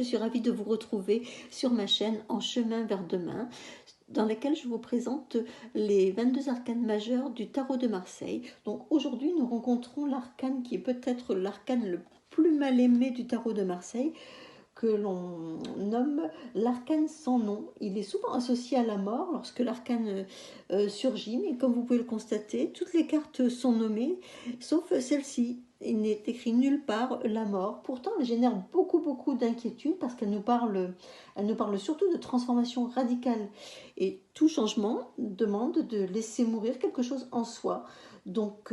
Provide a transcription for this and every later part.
suis ravie de vous retrouver sur ma chaîne En chemin vers demain, dans laquelle je vous présente les 22 arcanes majeures du tarot de Marseille. Donc aujourd'hui, nous rencontrons l'arcane qui est peut-être l'arcane le plus mal aimé du tarot de Marseille, que l'on nomme l'arcane sans nom. Il est souvent associé à la mort lorsque l'arcane surgit, mais comme vous pouvez le constater, toutes les cartes sont nommées, sauf celle-ci. Il n'est écrit nulle part la mort. Pourtant, elle génère beaucoup d'inquiétude parce elle nous parle surtout de transformation radicale. Et tout changement demande de laisser mourir quelque chose en soi. Donc,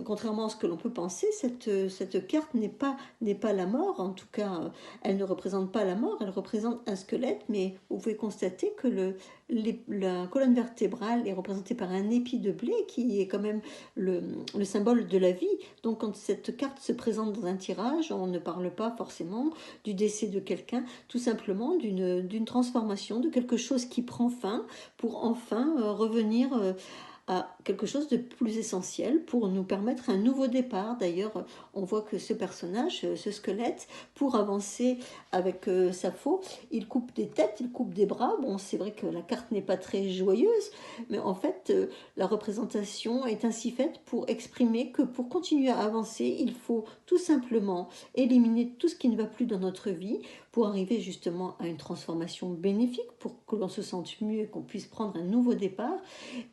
contrairement à ce que l'on peut penser, cette carte n'est pas la mort. En tout cas, elle ne représente pas la mort, elle représente un squelette, mais vous pouvez constater que la colonne vertébrale est représentée par un épi de blé qui est quand même le symbole de la vie. Donc quand cette carte se présente dans un tirage, on ne parle pas forcément du décès de quelqu'un, tout simplement d'une transformation, de quelque chose qui prend fin pour enfin revenir à quelque chose de plus essentiel pour nous permettre un nouveau départ. D'ailleurs, on voit que ce personnage, ce squelette, pour avancer avec sa faux, il coupe des têtes, il coupe des bras. Bon, c'est vrai que la carte n'est pas très joyeuse, mais en fait, la représentation est ainsi faite pour exprimer que pour continuer à avancer, il faut tout simplement éliminer tout ce qui ne va plus dans notre vie pour arriver justement à une transformation bénéfique, pour que l'on se sente mieux et qu'on puisse prendre un nouveau départ.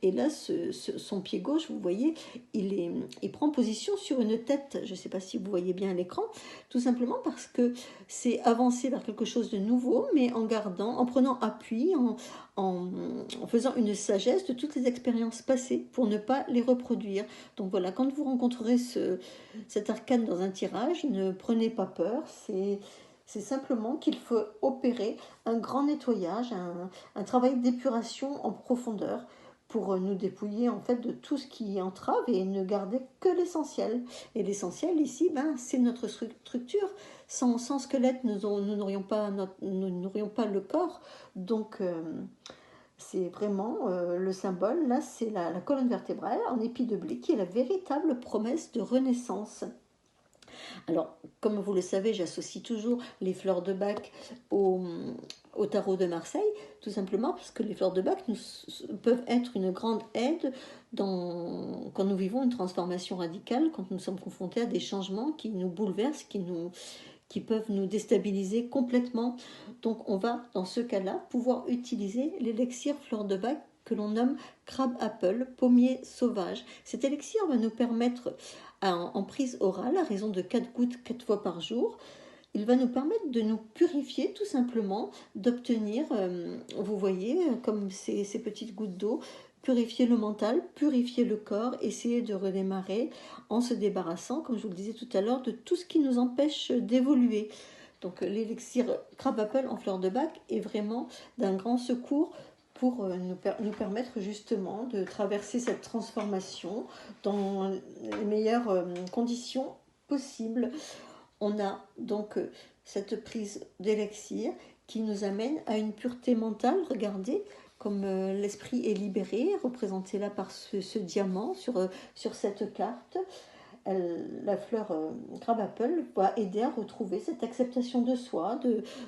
Et là, son pied gauche, vous voyez, il prend position sur une tête. Je ne sais pas si vous voyez bien à l'écran, tout simplement parce que c'est avancer vers quelque chose de nouveau, mais en prenant appui, en faisant une sagesse de toutes les expériences passées pour ne pas les reproduire. Donc voilà, quand vous rencontrerez cet arcane dans un tirage, ne prenez pas peur, c'est simplement qu'il faut opérer un grand nettoyage, un travail d'épuration en profondeur pour nous dépouiller en fait de tout ce qui entrave et ne garder que l'essentiel. Et l'essentiel ici, c'est notre structure. Sans squelette, nous n'aurions pas le corps. Donc c'est vraiment le symbole. Là, c'est la colonne vertébrale en épi de blé qui est la véritable promesse de renaissance. Alors, comme vous le savez, j'associe toujours les fleurs de Bach au tarot de Marseille, tout simplement parce que les fleurs de Bach peuvent être une grande aide quand nous vivons une transformation radicale, quand nous sommes confrontés à des changements qui nous bouleversent, qui peuvent nous déstabiliser complètement. Donc on va, dans ce cas-là, pouvoir utiliser l'élixir fleur de Bach que l'on nomme crabe apple, pommier sauvage. Cet élixir va nous permettre, en prise orale, à raison de 4 gouttes 4 fois par jour, il va nous permettre de nous purifier tout simplement, d'obtenir, vous voyez, comme ces petites gouttes d'eau, purifier le mental, purifier le corps, essayer de redémarrer en se débarrassant, comme je vous le disais tout à l'heure, de tout ce qui nous empêche d'évoluer. Donc l'élixir crabe apple en fleur de Bach est vraiment d'un grand secours pour nous permettre justement de traverser cette transformation dans les meilleures conditions possibles. On a donc cette prise d'élixir qui nous amène à une pureté mentale. Regardez comme l'esprit est libéré, représenté là par ce diamant sur cette carte. La fleur crabe apple va aider à retrouver cette acceptation de soi,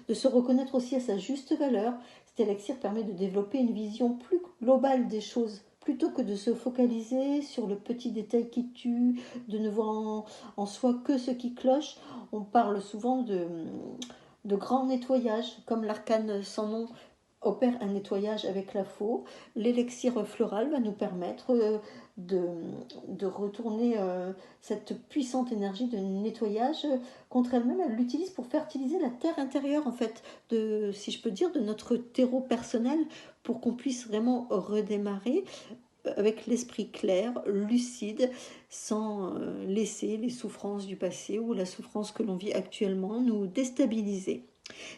de se reconnaître aussi à sa juste valeur. Cet élixir permet de développer une vision plus globale des choses, plutôt que de se focaliser sur le petit détail qui tue, de ne voir en soi que ce qui cloche. On parle souvent de grand nettoyage, comme l'arcane sans nom opère un nettoyage avec la faux. L'élixir floral va nous permettre de retourner cette puissante énergie de nettoyage contre elle-même. Elle l'utilise pour fertiliser la terre intérieure, en fait, si je peux dire, de notre terreau personnel, pour qu'on puisse vraiment redémarrer avec l'esprit clair, lucide, sans laisser les souffrances du passé ou la souffrance que l'on vit actuellement nous déstabiliser.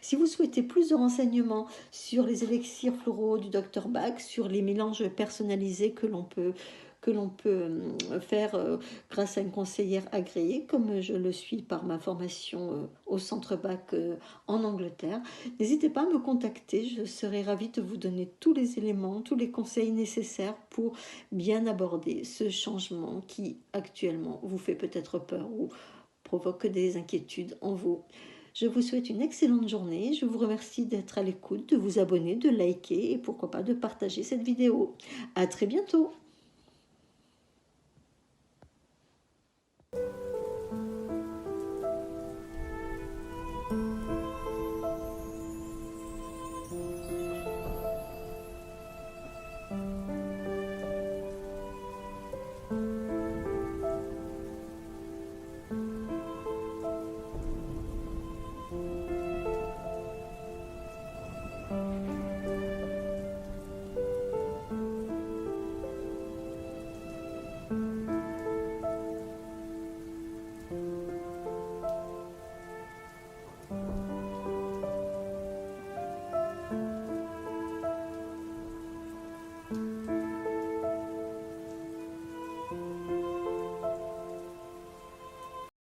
Si vous souhaitez plus de renseignements sur les élixirs floraux du Dr Bach, sur les mélanges personnalisés que l'on peut faire grâce à une conseillère agréée, comme je le suis par ma formation au Centre Bach en Angleterre, n'hésitez pas à me contacter. Je serai ravie de vous donner tous les éléments, tous les conseils nécessaires pour bien aborder ce changement qui actuellement vous fait peut-être peur ou provoque des inquiétudes en vous. Je vous souhaite une excellente journée. Je vous remercie d'être à l'écoute, de vous abonner, de liker et pourquoi pas de partager cette vidéo. À très bientôt.